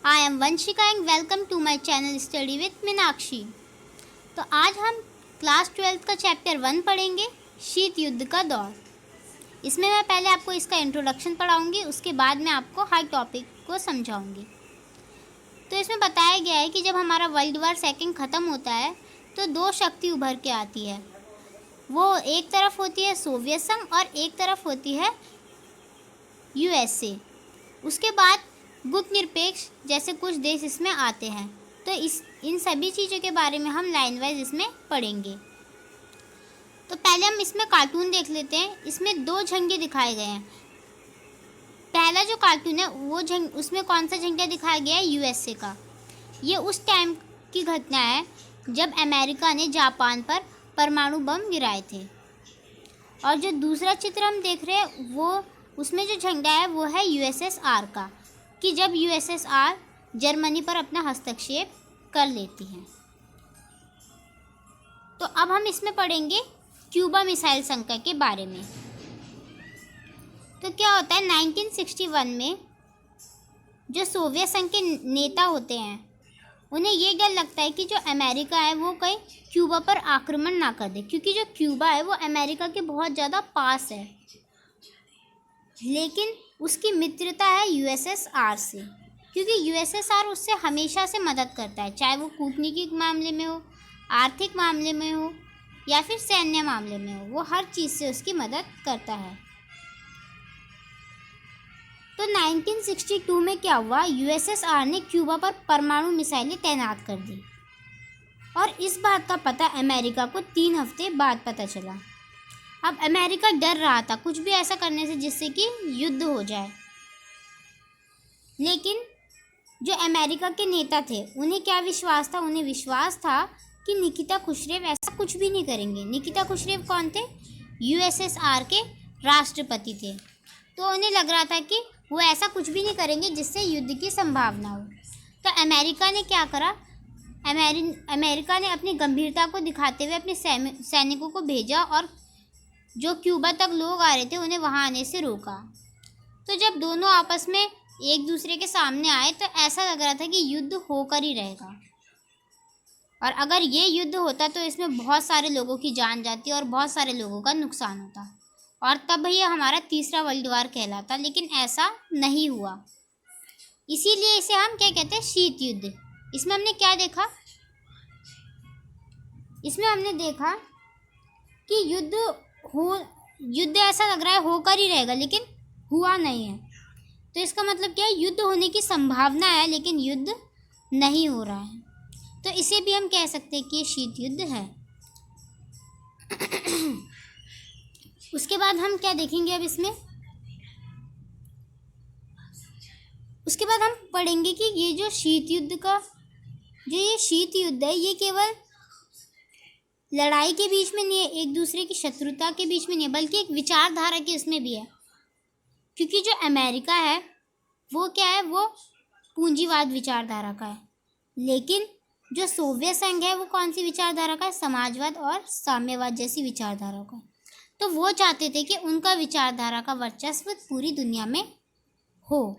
I am Vanshika and welcome to my channel study with Meenakshi. तो आज हम क्लास 12 का चैप्टर 1 पढ़ेंगे, शीत युद्ध का दौर। इसमें मैं पहले आपको इसका इंट्रोडक्शन पढ़ाऊंगी, उसके बाद मैं आपको हर टॉपिक को समझाऊंगी। तो इसमें बताया गया है कि जब हमारा वर्ल्ड वॉर सेकंड ख़त्म होता है तो दो शक्ति उभर के आती है। वो एक तरफ होती है सोवियत संघ और एक तरफ होती है यूएसए। उसके बाद गुप्त निरपेक्ष जैसे कुछ देश इसमें आते हैं। तो इन सभी चीज़ों के बारे में हम लाइन वाइज इसमें पढ़ेंगे। तो पहले हम इसमें कार्टून देख लेते हैं। इसमें दो झंडे दिखाए गए हैं। पहला जो कार्टून है वो उसमें कौन सा झंडा दिखाया गया है? यूएसए का। ये उस टाइम की घटना है जब अमेरिका ने जापान पर परमाणु बम गिराए थे। और जो दूसरा चित्र हम देख रहे हैं वो उसमें जो झंडा है वो है यूएसएसआर का, कि जब यूएसएसआर जर्मनी पर अपना हस्तक्षेप कर लेती है। तो अब हम इसमें पढ़ेंगे क्यूबा मिसाइल संकट के बारे में। तो क्या होता है 1961 में जो सोवियत संघ के नेता होते हैं उन्हें ये डर लगता है कि जो अमेरिका है वो कहीं क्यूबा पर आक्रमण ना कर दे, क्योंकि जो क्यूबा है वो अमेरिका के बहुत ज़्यादा पास है, लेकिन उसकी मित्रता है यूएसएसआर से, क्योंकि यूएसएसआर उससे हमेशा से मदद करता है, चाहे वो कूटनीतिक मामले में हो, आर्थिक मामले में हो या फिर सैन्य मामले में हो, वो हर चीज़ से उसकी मदद करता है। तो 1962 में क्या हुआ, यूएसएसआर ने क्यूबा पर परमाणु मिसाइलें तैनात कर दी और इस बात का पता अमेरिका को 3 हफ्ते बाद पता चला। अब अमेरिका डर रहा था कुछ भी ऐसा करने से जिससे कि युद्ध हो जाए, लेकिन जो अमेरिका के नेता थे उन्हें क्या विश्वास था? उन्हें विश्वास था कि निकिता खुश्रेव ऐसा कुछ भी नहीं करेंगे। निकिता खुश्रेव कौन थे? यूएसएसआर के राष्ट्रपति थे। तो उन्हें लग रहा था कि वो ऐसा कुछ भी नहीं करेंगे जिससे युद्ध की संभावना हो। तो अमेरिका ने क्या करा? अमेरिका ने अपनी गंभीरता को दिखाते हुए अपने सैनिकों को भेजा और जो क्यूबा तक लोग आ रहे थे उन्हें वहाँ आने से रोका। तो जब दोनों आपस में एक दूसरे के सामने आए तो ऐसा लग रहा था कि युद्ध होकर ही रहेगा, और अगर ये युद्ध होता तो इसमें बहुत सारे लोगों की जान जाती और बहुत सारे लोगों का नुकसान होता, और तब ये हमारा तीसरा वर्ल्ड वॉर कहलाता। लेकिन ऐसा नहीं हुआ, इसीलिए इसे हम क्या कहते हैं? शीत युद्ध। इसमें हमने क्या देखा? इसमें हमने देखा कि युद्ध ऐसा लग रहा है होकर ही रहेगा, लेकिन हुआ नहीं है। तो इसका मतलब क्या है? युद्ध होने की संभावना है लेकिन युद्ध नहीं हो रहा है। तो इसे भी हम कह सकते हैं कि ये शीत युद्ध है। उसके बाद हम क्या देखेंगे अब इसमें? उसके बाद हम पढ़ेंगे कि ये जो शीत युद्ध है ये केवल लड़ाई के बीच में नहीं है, एक दूसरे की शत्रुता के बीच में नहीं है, बल्कि एक विचारधारा की इसमें भी है। क्योंकि जो अमेरिका है वो क्या है? वो पूंजीवाद विचारधारा का है, लेकिन जो सोवियत संघ है वो कौन सी विचारधारा का है? समाजवाद और साम्यवाद जैसी विचारधारा का। तो वो चाहते थे कि उनका विचारधारा का वर्चस्व पूरी दुनिया में हो।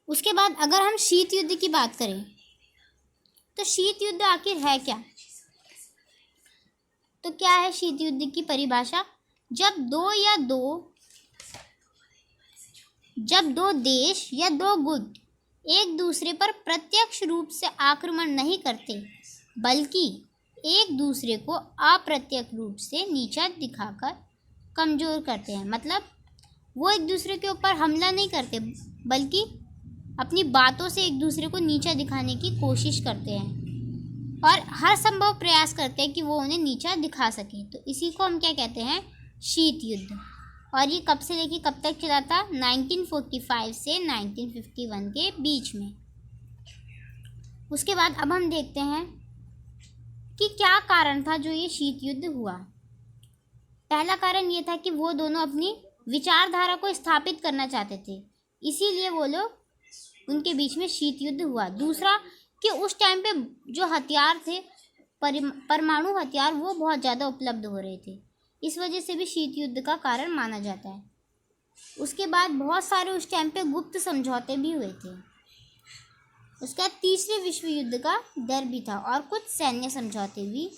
उसके बाद अगर हम शीत युद्ध की बात करें तो शीत युद्ध आखिर है क्या? तो क्या है शीत युद्ध की परिभाषा? जब दो देश या दो गुट एक दूसरे पर प्रत्यक्ष रूप से आक्रमण नहीं करते, बल्कि एक दूसरे को अप्रत्यक्ष रूप से नीचा दिखाकर कमजोर करते हैं। मतलब वो एक दूसरे के ऊपर हमला नहीं करते, बल्कि अपनी बातों से एक दूसरे को नीचा दिखाने की कोशिश करते हैं और हर संभव प्रयास करते हैं कि वो उन्हें नीचा दिखा सके। तो इसी को हम क्या कहते हैं? शीत युद्ध। और ये कब से लेके कब तक चला था? 1945 से 1951 के बीच में। उसके बाद अब हम देखते हैं कि क्या कारण था जो ये शीत युद्ध हुआ। पहला कारण ये था कि वो दोनों अपनी विचारधारा को स्थापित करना चाहते थे, इसीलिए वो लोग उनके बीच में शीत युद्ध हुआ। दूसरा कि उस टाइम पे जो हथियार थे, परमाणु हथियार, वो बहुत ज़्यादा उपलब्ध हो रहे थे, इस वजह से भी शीत युद्ध का कारण माना जाता है। उसके बाद बहुत सारे उस टाइम पे गुप्त समझौते भी हुए थे। उसके बाद तीसरे विश्व युद्ध का डर भी था और कुछ सैन्य समझौते भी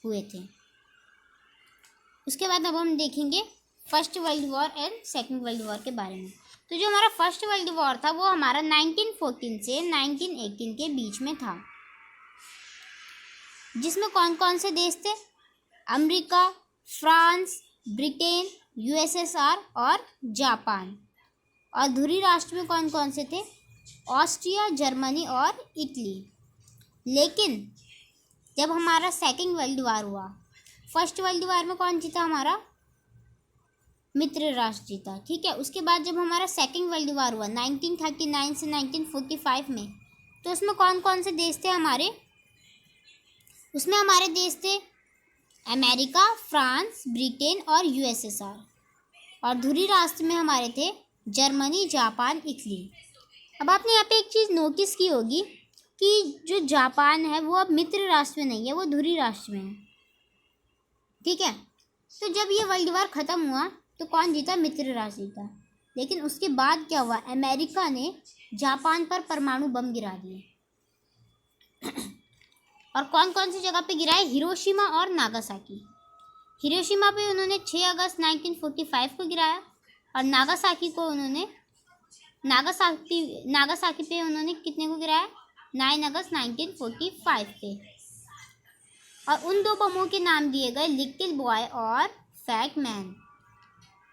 हुए थे। उसके बाद अब हम देखेंगे first world war and second world war के बारे में। तो जो हमारा फर्स्ट वर्ल्ड वॉर था वो हमारा 1914 से 1918 के बीच में था, जिसमें कौन कौन से देश थे? अमेरिका, फ्रांस, ब्रिटेन, यूएसएसआर और जापान। और ध्रुवीय राष्ट्र में कौन कौन से थे? ऑस्ट्रिया, जर्मनी और इटली। लेकिन जब हमारा सेकंड वर्ल्ड वॉर हुआ, फर्स्ट वर्ल्ड वॉर में कौन जीता? हमारा मित्र राष्ट्र जीता, ठीक है। उसके बाद जब हमारा सेकंड वर्ल्ड वॉर हुआ 1939 से 1945 में, तो उसमें कौन कौन से देश थे हमारे? उसमें हमारे देश थे अमेरिका, फ्रांस, ब्रिटेन और यूएसएसआर। और ध्रुवीय राष्ट्र में हमारे थे जर्मनी, जापान, इटली। अब आपने यहाँ पे एक चीज़ नोटिस की होगी कि जो जापान है वो अब मित्र राष्ट्र में नहीं है, वो ध्रुवीय राष्ट्र में है, ठीक है। तो जब ये वर्ल्ड वॉर ख़त्म हुआ तो कौन जीता? मित्र राष्ट्र जीता। लेकिन उसके बाद क्या हुआ? अमेरिका ने जापान पर परमाणु बम गिरा दिए। और कौन कौन सी जगह पे गिराए? हिरोशिमा और नागासाकी। हिरोशिमा पे उन्होंने 6 अगस्त 1945 को गिराया और नागासाकी पे उन्होंने कितने को गिराया? 9 अगस्त 1945 पे। और उन दो बमों के नाम दिए गए लिटिल बॉय और फैट मैन,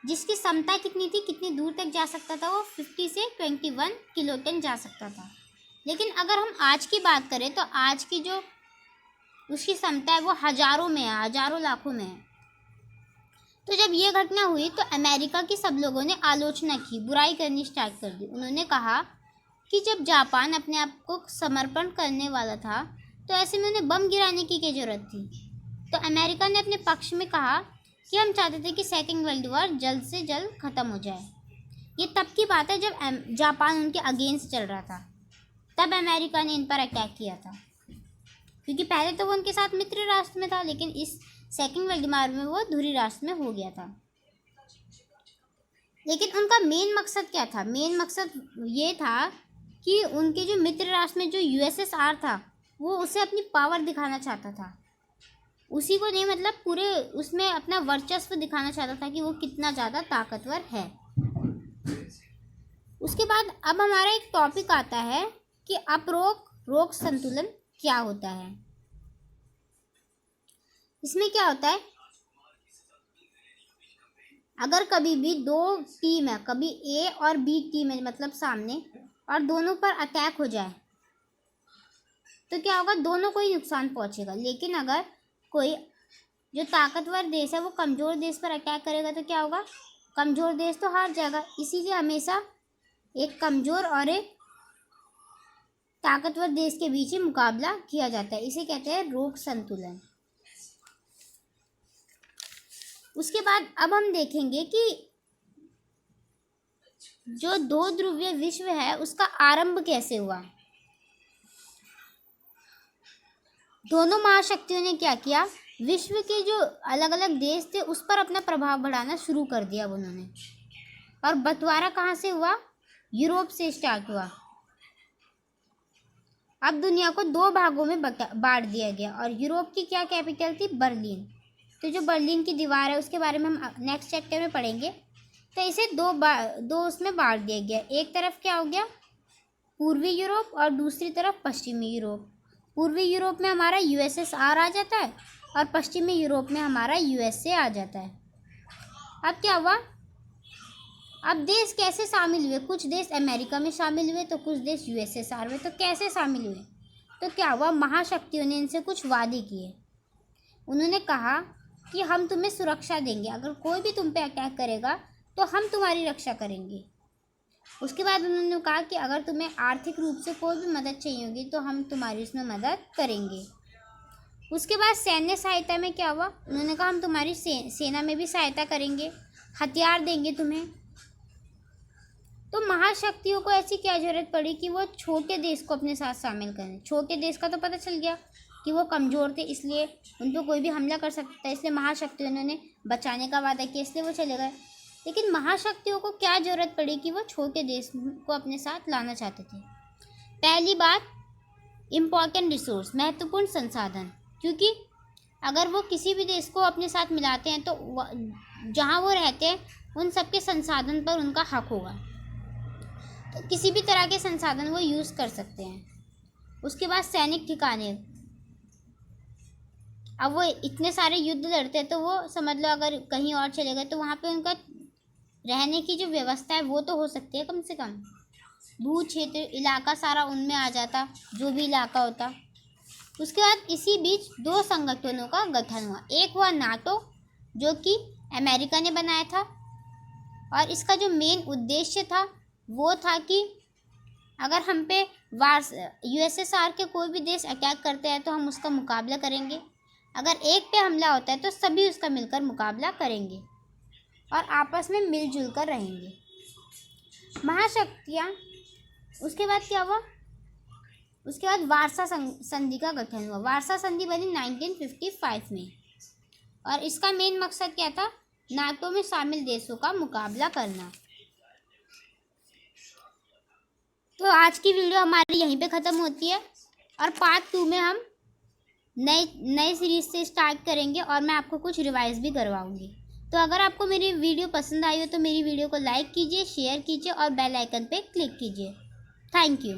जिसकी क्षमता कितनी थी, कितनी दूर तक जा सकता था? वो 50 से 21 किलोटन जा सकता था। लेकिन अगर हम आज की बात करें तो आज की जो उसकी क्षमता है वो हज़ारों में है, हज़ारों लाखों में है। तो जब ये घटना हुई तो अमेरिका की सब लोगों ने आलोचना की, बुराई करनी स्टार्ट कर दी। उन्होंने कहा कि जब जापान अपने आप को समर्पण करने वाला था तो ऐसे में उन्हें बम गिराने की क्या ज़रूरत थी? तो अमेरिका ने अपने पक्ष में कहा कि हम चाहते थे कि सेकेंड वर्ल्ड वॉर जल्द से जल्द ख़त्म हो जाए। ये तब की बात है जब जापान उनके अगेंस्ट चल रहा था, तब अमेरिका ने इन पर अटैक किया था। क्योंकि पहले तो वो उनके साथ मित्र राष्ट्र में था, लेकिन इस सेकेंड वर्ल्ड वॉर में वो ध्रुवीय राष्ट्र में हो गया था। लेकिन उनका मेन मकसद क्या था? मेन मकसद ये था कि उनके जो मित्र राष्ट्र में जो यूएसएसआर था वो उसे अपनी पावर दिखाना चाहता था, उसी को नहीं, मतलब पूरे उसमें अपना वर्चस्व दिखाना चाहता था कि वो कितना ज़्यादा ताकतवर है। उसके बाद अब हमारा एक टॉपिक आता है कि अपरोक संतुलन क्या होता है। इसमें क्या होता है? अगर कभी भी दो टीम है, कभी ए और बी टीम है मतलब सामने, और दोनों पर अटैक हो जाए तो क्या होगा? दोनों को ही नुकसान पहुंचेगा। लेकिन अगर कोई जो ताकतवर देश है वो कमज़ोर देश पर अटैक करेगा तो क्या होगा? कमज़ोर देश तो हार जाएगा। इसीलिए हमेशा एक कमज़ोर और एक ताकतवर देश के बीच ही मुकाबला किया जाता है। इसे कहते हैं रोग संतुलन। उसके बाद अब हम देखेंगे कि जो दो ध्रुवीय विश्व है उसका आरंभ कैसे हुआ। दोनों महाशक्तियों ने क्या किया? विश्व के जो अलग अलग देश थे उस पर अपना प्रभाव बढ़ाना शुरू कर दिया उन्होंने। और बंटवारा कहाँ से हुआ? यूरोप से स्टार्ट हुआ। अब दुनिया को दो भागों में बांट दिया गया और यूरोप की क्या कैपिटल थी? बर्लिन। तो जो बर्लिन की दीवार है उसके बारे में हम नेक्स्ट चैप्टर में पढ़ेंगे। तो इसे दो उसमें बांट दिया गया। एक तरफ क्या हो गया? पूर्वी यूरोप और दूसरी तरफ पश्चिमी यूरोप। पूर्वी यूरोप में हमारा यूएसएसआर आ जाता है और पश्चिमी यूरोप में हमारा यूएसए आ जाता है। अब क्या हुआ? अब देश कैसे शामिल हुए? कुछ देश अमेरिका में शामिल हुए तो कुछ देश यूएसएसआर में। तो कैसे शामिल हुए? तो क्या हुआ? महाशक्तियों ने इनसे कुछ वादे किए। उन्होंने कहा कि हम तुम्हें सुरक्षा देंगे, अगर कोई भी तुम पे अटैक करेगा तो हम तुम्हारी रक्षा करेंगे। उसके बाद उन्होंने कहा कि अगर तुम्हें आर्थिक रूप से कोई भी मदद चाहिए होगी तो हम तुम्हारी उसमें मदद करेंगे। उसके बाद सैन्य सहायता में क्या हुआ? उन्होंने कहा हम तुम्हारी सेना में भी सहायता करेंगे, हथियार देंगे तुम्हें। तो महाशक्तियों को ऐसी क्या जरूरत पड़ी कि वो छोटे देश को अपने साथ शामिल करें? छोटे देश का तो पता चल गया कि वो कमज़ोर थे, इसलिए उन पर कोई भी हमला कर सकता है, इसलिए महाशक्तियों ने बचाने का वादा किया, इसलिए वो चले गए। लेकिन महाशक्तियों को क्या जरूरत पड़ी कि वो छोटे देश को अपने साथ लाना चाहते थे? पहली बात, इम्पॉर्टेंट रिसोर्स, महत्वपूर्ण संसाधन, क्योंकि अगर वो किसी भी देश को अपने साथ मिलाते हैं तो जहाँ वो रहते हैं उन सबके संसाधन पर उनका हक होगा, तो किसी भी तरह के संसाधन वो यूज़ कर सकते हैं। उसके बाद सैनिक ठिकाने, अब वो इतने सारे युद्ध लड़ते हैं तो वो समझ लो अगर कहीं और चले गए तो वहाँ पे उनका रहने की जो व्यवस्था है वो तो हो सकती है कम से कम। भू क्षेत्र, इलाका सारा उनमें आ जाता, जो भी इलाका होता। उसके बाद इसी बीच दो संगठनों का गठन हुआ। एक हुआ नाटो, जो कि अमेरिका ने बनाया था, और इसका जो मेन उद्देश्य था वो था कि अगर हम पे यूएसएसआर के कोई भी देश अटैक करते हैं तो हम उसका मुकाबला करेंगे, अगर एक पे हमला होता है तो सभी उसका मिलकर मुकाबला करेंगे और आपस में मिलजुल कर रहेंगे। महाशक्तियाँ, उसके बाद क्या हुआ? उसके बाद वार्सा संधि का गठन हुआ। वार्सा संधि बनी 1955 में, और इसका मेन मकसद क्या था? नाटो में शामिल देशों का मुकाबला करना। तो आज की वीडियो हमारी यहीं पे ख़त्म होती है, और पार्ट 2 में हम नए सीरीज से स्टार्ट करेंगे और मैं आपको कुछ रिवाइज भी करवाऊंगी। तो अगर आपको मेरी वीडियो पसंद आई हो तो मेरी वीडियो को लाइक कीजिए, शेयर कीजिए और बेल आइकन पे क्लिक कीजिए। Thank you.